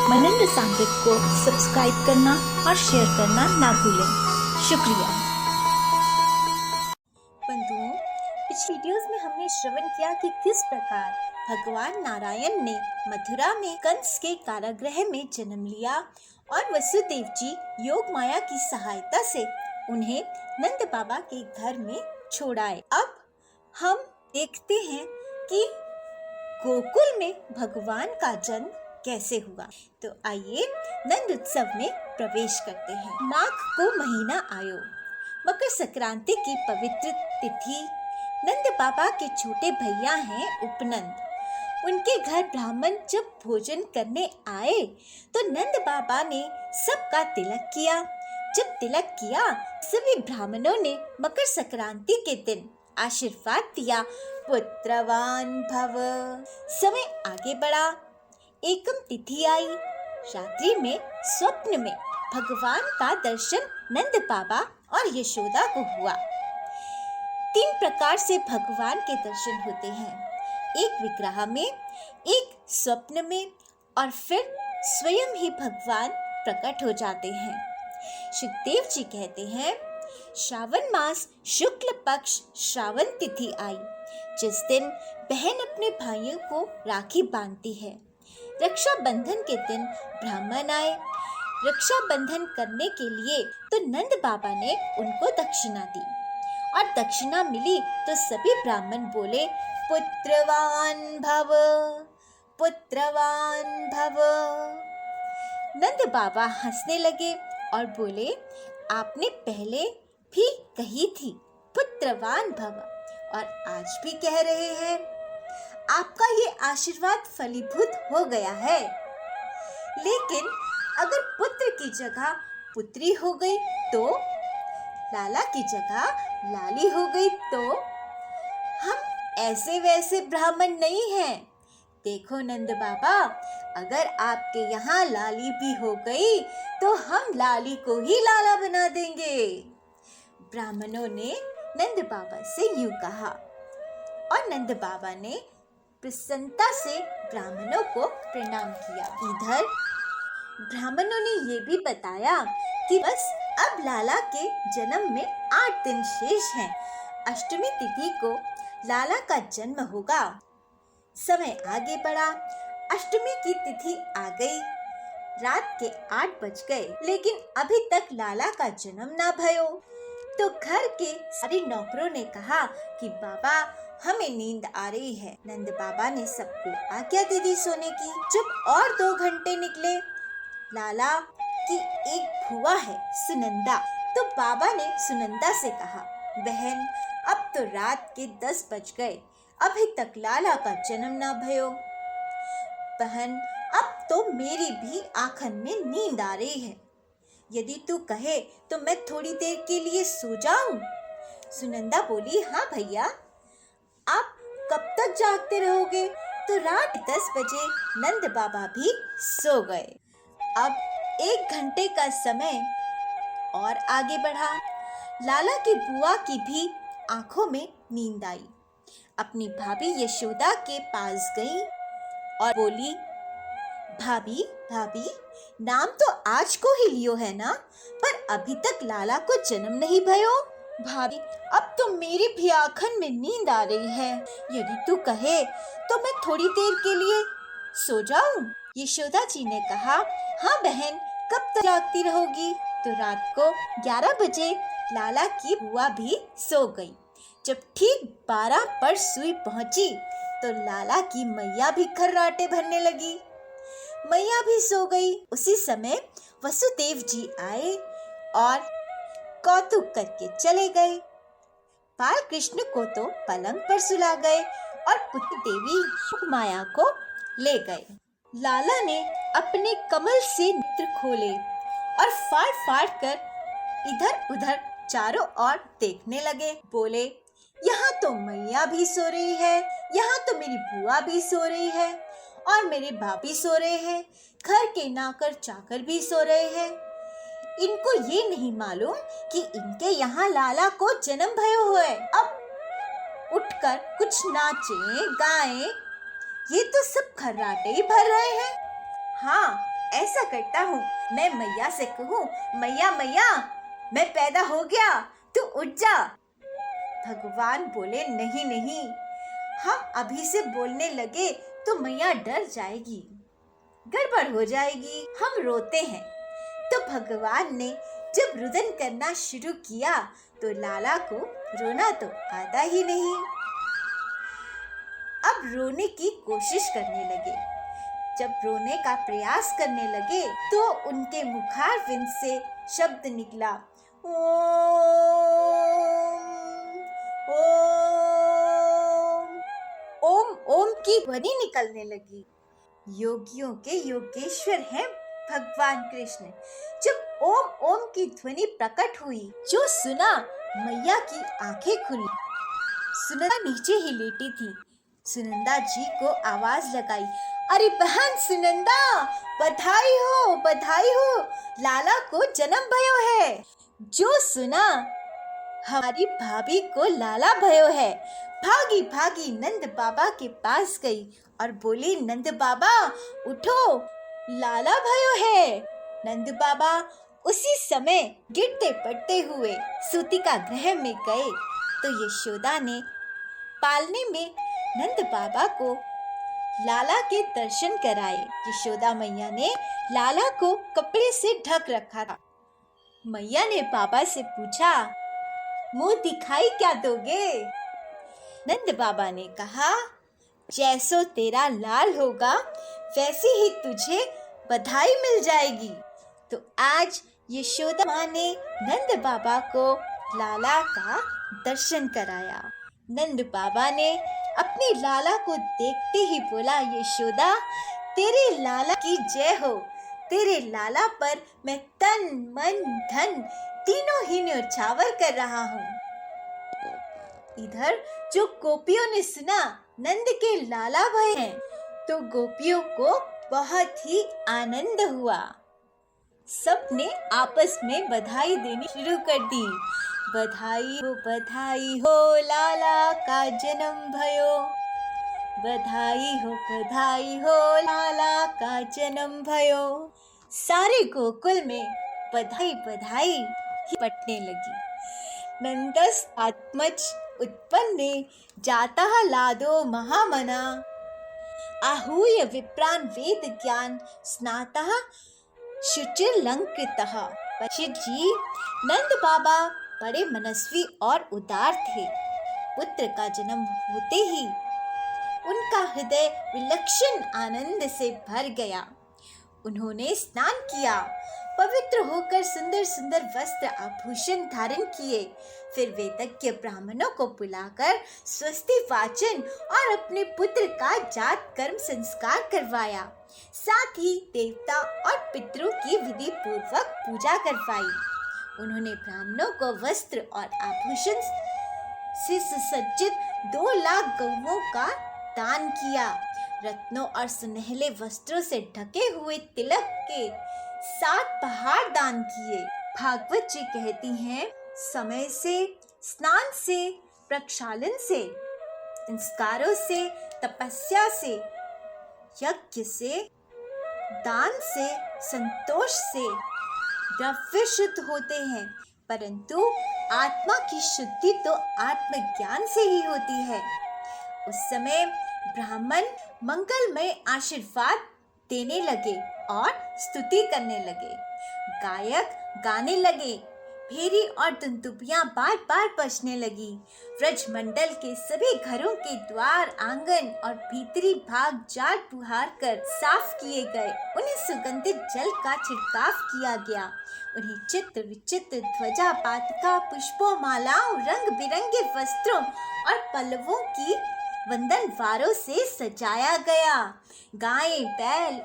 मनन रसामृत को सब्सक्राइब करना और शेयर करना ना भूलें। शुक्रिया। बंधुओं, पिछली वीडियोस में हमने श्रवण किया कि किस प्रकार भगवान नारायण ने मथुरा में कंस के कारागृह में जन्म लिया और वसुदेव जी योग माया की सहायता से उन्हें नंद बाबा के घर में छोड़ाए। अब हम देखते हैं कि गोकुल में भगवान का जन्म कैसे हुआ। तो आइए नंद उत्सव में प्रवेश करते हैं। माघ को महीना आयो, मकर संक्रांति की पवित्र तिथि। नंद बाबा के छोटे भैया हैं उपनंद। उनके घर ब्राह्मण जब भोजन करने आए तो नंद बाबा ने सबका तिलक किया। जब तिलक किया सभी ब्राह्मणों ने मकर संक्रांति के दिन आशीर्वाद दिया, पुत्रवान भव। समय आगे बढ़ा, एकम तिथि आई। रात्रि में स्वप्न में भगवान का दर्शन नंद बाबा और यशोदा को हुआ। 3 प्रकार से भगवान के दर्शन होते हैं, एक विग्रह में, एक स्वप्न में और फिर स्वयं ही भगवान प्रकट हो जाते हैं। सुखदेव जी कहते हैं, श्रावण मास शुक्ल पक्ष श्रावण तिथि आई, जिस दिन बहन अपने भाइयों को राखी बांधती है। रक्षा बंधन के दिन ब्राह्मण आए रक्षा बंधन करने के लिए, तो नंद बाबा ने उनको दक्षिणा दी और दक्षिणा मिली तो सभी ब्राह्मण बोले, पुत्रवान भव, पुत्रवान भव। नंद बाबा हंसने लगे और बोले, आपने पहले भी कही थी पुत्रवान भव और आज भी कह रहे हैं। आपका ये आशीर्वाद फलीभूत हो गया है, लेकिन अगर पुत्र की जगह पुत्री हो गई तो, लाला की जगह लाली हो गई तो? हम ऐसे वैसे ब्राह्मण नहीं हैं। देखो नंद बाबा, अगर आपके यहाँ लाली भी हो गई तो हम लाली को ही लाला बना देंगे। ब्राह्मणों ने नंद बाबा से यूं कहा और नंद बाबा ने प्रसन्नता से ब्राह्मणों को प्रणाम किया। इधर ब्राह्मणों ने ये भी बताया कि बस अब लाला के जन्म में 8 दिन शेष हैं। अष्टमी तिथि को लाला का जन्म होगा। समय आगे बढ़ा, अष्टमी की तिथि आ गई। रात के 8 बज गए, लेकिन अभी तक लाला का जन्म ना भयो। तो घर के सारे नौकरों ने कहा कि बाबा हमें नींद आ रही है। नंद बाबा ने सबको आज्ञा दे दी सोने की। जब और 2 घंटे निकले, लाला की एक भुआ है सुनंदा, तो बाबा ने सुनंदा से कहा, बहन अब तो रात के 10 बज गए, अभी तक लाला का जन्म ना भयो। बहन अब तो मेरी भी आँखन में नींद आ रही है, यदि तू कहे तो मैं थोड़ी देर के लिए सो जाऊं। सुनंदा बोली, हाँ भैया, आप कब तक जागते रहोगे? तो रात 10 बजे नंद बाबा भी सो गए। अब 1 घंटे का समय और आगे बढ़ा। लाला की बुआ की भी आंखों में नींद आई। अपनी भाभी यशोदा के पास गई और बोली, भाभी भाभी, नाम तो आज को ही लियो है ना, पर अभी तक लाला को जन्म नहीं भयो। भाभी अब तो मेरी भी आँखन में नींद आ रही है, यदि तू कहे तो मैं थोड़ी देर के लिए सो जाऊं। यशोदा जी ने कहा, हाँ बहन, कब तक जागती रहोगी? तो रात को 11 बजे लाला की बुआ भी सो गई। जब ठीक 12 पर सुई पहुंची तो लाला की मैया भी खर्राटे भरने लगी। मैया भी सो गई। उसी समय वसुदेव जी आए और कौतुक करके चले गए। बाल कृष्ण को तो पलंग पर सुला गए और पुत्र देवी माया को ले गए। लाला ने अपने कमल से नेत्र खोले और फाड़ फाड़ कर इधर उधर चारों ओर देखने लगे। बोले, यहाँ तो मैया भी सो रही है, यहाँ तो मेरी बुआ भी सो रही है और मेरे भाभी सो रहे हैं, घर के नौकर चाकर भी सो रहे हैं। इनको ये नहीं मालूम कि इनके यहाँ लाला को जन्म भयो है। अब उठकर कुछ नाचें गाएं, ये तो सब खर्राटे ही भर रहे हैं। हाँ, ऐसा करता हूँ, मैं मैया से कहूँ, मैया मैया मैं पैदा हो गया, तू उठ जा। भगवान बोले, नहीं नहीं, हम अभी से बोलने लगे तो मैया डर जाएगी, गड़बड़ हो जाएगी, हम रोते हैं। तो भगवान ने जब रुदन करना शुरू किया तो लाला को रोना तो आता ही नहीं। अब रोने की कोशिश करने लगे। जब रोने का प्रयास करने लगे तो उनके मुखारविंद से शब्द निकला, ओम ओम। ओम ओम की ध्वनि निकलने लगी। योगियों के योगेश्वर हैं भगवान कृष्ण। जब ओम ओम की ध्वनि प्रकट हुई, जो सुना, मैया की आंखें खुली। सुनंदा नीचे ही लेटी थी। सुनंदा जी को आवाज लगाई, अरे बहन सुनंदा, बधाई हो, लाला को जन्म भयो है। जो सुना, हमारी भाभी को लाला भयो है। भागी भागी नंद बाबा के पास गई और बोली, नंद बाबा उठो, लाला भयो है। नंद बाबा उसी समय गिरते पड़ते हुए सूतिका गृह में गए तो यशोदा ने पालने में नंद बाबा को लाला के दर्शन कराए। यशोदा मैया ने लाला को कपड़े से ढक रखा था। मैया ने बाबा से पूछा, मुंह दिखाई क्या दोगे? नंद बाबा ने कहा, जैसो तेरा लाल होगा वैसी ही तुझे बधाई मिल जाएगी। तो आज यशोदा माँ ने नंद बाबा को लाला का दर्शन कराया। नंद बाबा ने अपने लाला को देखते ही बोला, यशोदा तेरे लाला की जय हो। तेरे लाला पर मैं तन मन धन तीनों ही न्यौछावर कर रहा हूँ। इधर जो गोपियों ने सुना नंद के लाला भय हैं, तो गोपियों को बहुत ही आनंद हुआ। सब ने आपस में बधाई देनी शुरू कर दी। बधाई हो लाला का जन्म भयो। बधाई हो लाला का जन्म भयो। सारे गोकुल में बधाई ही पटने लगी। नंदस आत्मज उत्पन्ने जातः लादो महामना। आहूय विप्रान वेद ज्ञान स्नातः शुचिर्लंकृतः। परीक्षित जी, नंद बाबा बड़े मनस्वी और उदार थे। पुत्र का जन्म होते ही उनका हृदय विलक्षण आनंद से भर गया। उन्होंने स्नान किया, पवित्र होकर सुंदर सुंदर वस्त्र आभूषण धारण किए। फिर वेदज्ञ ब्राह्मणों को बुलाकर स्वस्ति वाचन और अपने पुत्र का जात कर्म संस्कार करवाया। साथ ही देवता और पितरों की विधि पूर्वक पूजा करवाई। उन्होंने ब्राह्मणों को वस्त्र और आभूषण से सुसज्जित 2 लाख गौओं का दान किया। रत्नों और सुनहले वस्त्रों से ढके हुए तिलक के 7 पहाड़ दान किए। भागवत जी कहती हैं, समय से, स्नान से, प्रक्षालन से, संस्कारों से, तपस्या से, यज्ञ से, दान से, संतोष से द्रव्य शुद्ध होते हैं, परंतु आत्मा की शुद्धि तो आत्मज्ञान से ही होती है। उस समय ब्राह्मण मंगलमय आशीर्वाद देने लगे और स्तुति करने लगे। गायक गाने लगे, भेरी और दुंदुभियां बार बार बजने लगी। व्रज मंडल के सभी घरों के द्वार, आंगन और भीतरी भाग झाड़ बुहार कर साफ किए गए। उन्हें सुगंधित जल का छिड़काव किया गया। उन्हें चित्र विचित्र ध्वजा, पातिका, पुष्पों, मालाओं, रंग बिरंगे वस्त्रों और पल्लवों की वंदनवारों से सजाया गया। गाय, बैल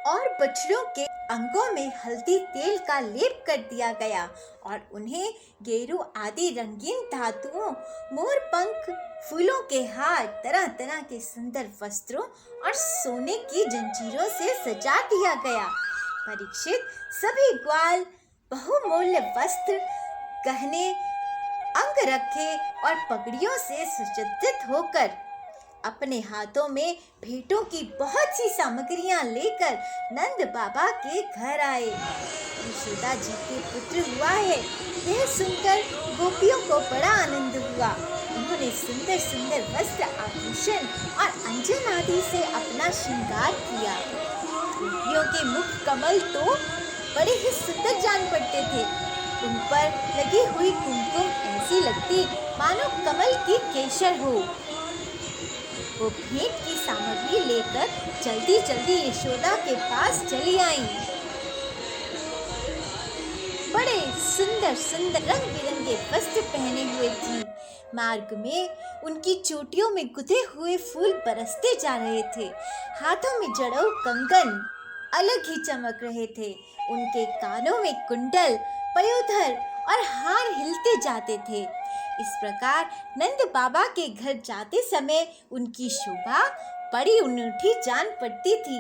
और बछड़ों के अंगों में हल्दी तेल का लेप कर दिया गया और उन्हें गेरू आदि रंगीन धातुओं, मोर पंख, फूलों के हार, तरह तरह के सुंदर वस्त्रों और सोने की जंजीरों से सजा दिया गया। परीक्षित सभी ग्वाल बहुमूल्य वस्त्र, गहने, अंग रखे और पगड़ियों से सुसज्जित होकर अपने हाथों में भेंटों की बहुत सी सामग्रियां लेकर नंद बाबा के घर आए। यशोदा जी के पुत्र हुआ है, यह सुनकर गोपियों को बड़ा आनंद हुआ। उन्होंने सुंदर सुंदर वस्त्र, आभूषण और अंजन आदि से अपना श्रृंगार किया। गोपियों के मुख कमल तो बड़े ही सुंदर जान पड़ते थे। उन पर लगी हुई कुमकुम ऐसी लगती मानो कमल की केसर हो। वो भेंट की सामग्री लेकर जल्दी जल्दी यशोदा के पास चली आईं। बड़े सुंदर सुंदर रंग बिरंगे वस्त्र पहने हुए थी। मार्ग में उनकी चोटियों में गुथे हुए फूल बरसते जा रहे थे। हाथों में जड़ों कंगन अलग ही चमक रहे थे। उनके कानों में कुंडल, पयोधर और हार हिलते जाते थे। इस प्रकार नंद बाबा के घर जाते समय उनकी शोभा बड़ी अनूठी जान पड़ती थी।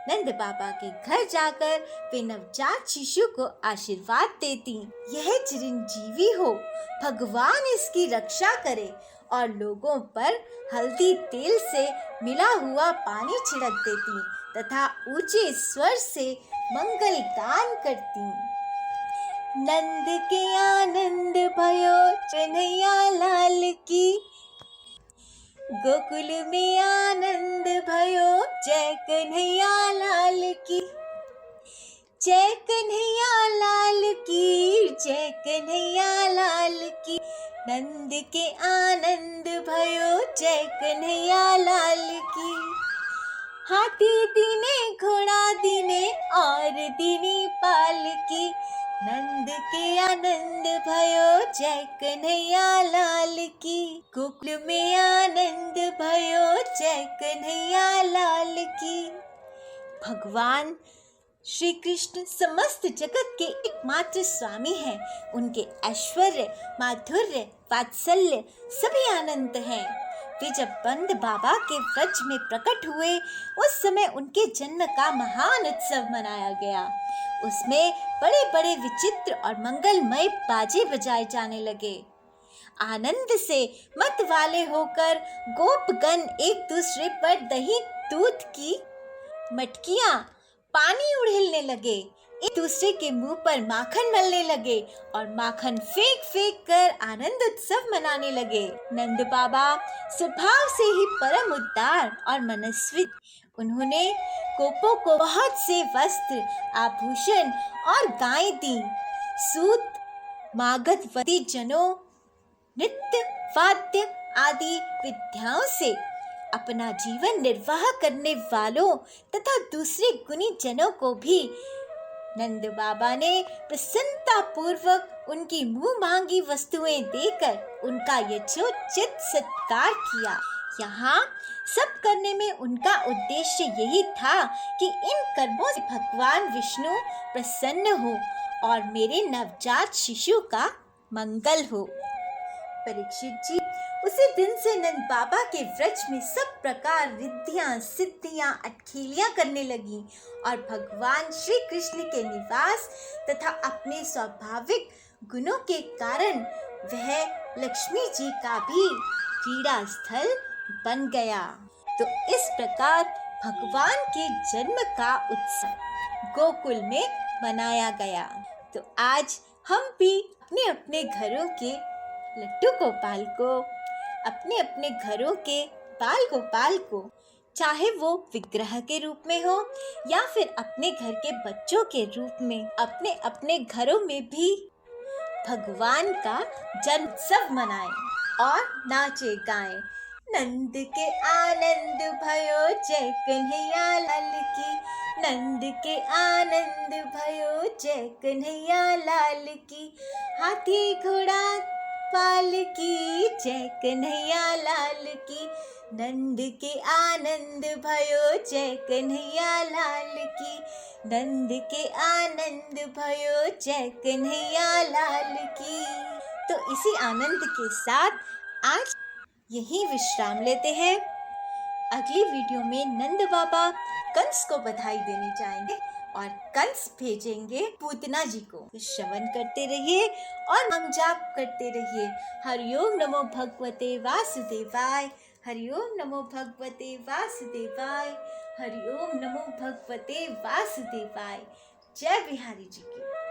नंद बाबा के घर जाकर वे नवजात शिशु को आशीर्वाद देती। यह चिरंजीवी हो, भगवान इसकी रक्षा करे, और लोगों पर हल्दी तेल से मिला हुआ पानी छिड़क देती तथा ऊंचे स्वर से मंगल गान करती। नंद के आनंद भयो कन्हैया लाल की, गोकुल में आनंद भयो जय कन्हैया लाल की, जय कन्हैया लाल की, जय कन्हैया लाल की। नंद के आनंद भयो जय कन्हैया लाल की। हाथी दीने, घोड़ा दीने और दीनी पाल की, नंद के आनंद भयो जय कन्हैया लाल की। गोकुल में आनंद भयो जय कन्हैया लाल की। भगवान श्री कृष्ण समस्त जगत के एकमात्र स्वामी हैं। उनके ऐश्वर्य, माधुर्य, वात्सल्य सभी अनंत हैं। वे जब बंद बाबा के व्रज में प्रकट हुए, उस समय उनके जन्म का महान उत्सव मनाया गया। उसमें बड़े बड़े विचित्र और मंगलमय बाजे बजाए जाने लगे। आनंद से मत वाले होकर गोपगण एक दूसरे पर दही दूध की मटकियां पानी उड़ेलने लगे, एक दूसरे के मुंह पर माखन मलने लगे और माखन फेंक फेंक कर आनंद उत्सव मनाने लगे। नंद बाबा स्वभाव से ही परम उदार और मनस्वी। उन्होंने गोपों को बहुत से वस्त्र, आभूषण और गायें दी। सूत मागधवती जनों नृत्य, वाद्य आदि विद्याओं से अपना जीवन निर्वाह करने वालों तथा दूसरे गुणी जनों को भी नंद बाबा ने प्रसन्नता पूर्वक उनकी मुंह मांगी वस्तुएं देकर उनका यथोचित सत्कार किया। यहाँ सब करने में उनका उद्देश्य यही था कि इन कर्मों से भगवान विष्णु प्रसन्न हो और मेरे नवजात शिशु का मंगल हो। परीक्षित जी, उसी दिन से नंद बाबा के व्रज में सब प्रकार रिद्धियां, सिद्धियां, अटखेलियां करने लगी और भगवान श्री कृष्ण के निवास तथा अपने स्वाभाविक गुणों के कारण वह लक्ष्मी जी का भी क्रीड़ा स्थल बन गया। तो इस प्रकार भगवान के जन्म का उत्सव गोकुल में मनाया गया। तो आज हम भी अपने अपने घरों के लड्डू गोपाल को, अपने अपने घरों के बाल गोपाल को, चाहे वो विग्रह के रूप में हो या फिर अपने घर के बच्चों के रूप में, अपने अपने घरों में भी भगवान का जन्मोत्सव मनाएं और नाचे गाएं। नंद के आनंद भयो जय कन्हैया लाल की, नंद के आनंद भयो जय कन्हैया लाल की। हाथी घोड़ा पाल की जय कन्हैया लाल की, नंद के आनंद भयो जय कन्हैया लाल की, नंद के आनंद भयो जय कन्हैया लाल की। तो इसी आनंद के साथ आज यही विश्राम लेते हैं। अगली वीडियो में नंद बाबा कंस को बधाई देने जाएंगे और कंस भेजेंगे पूतना जी को। श्रवण करते रहिए और नाम जाप करते रहिए। हरिओम नमो भगवते वासुदेवाय। हरिओम नमो भगवते वासुदेवाय। हरिओम नमो भगवते वासुदेवाय। जय बिहारी जी की।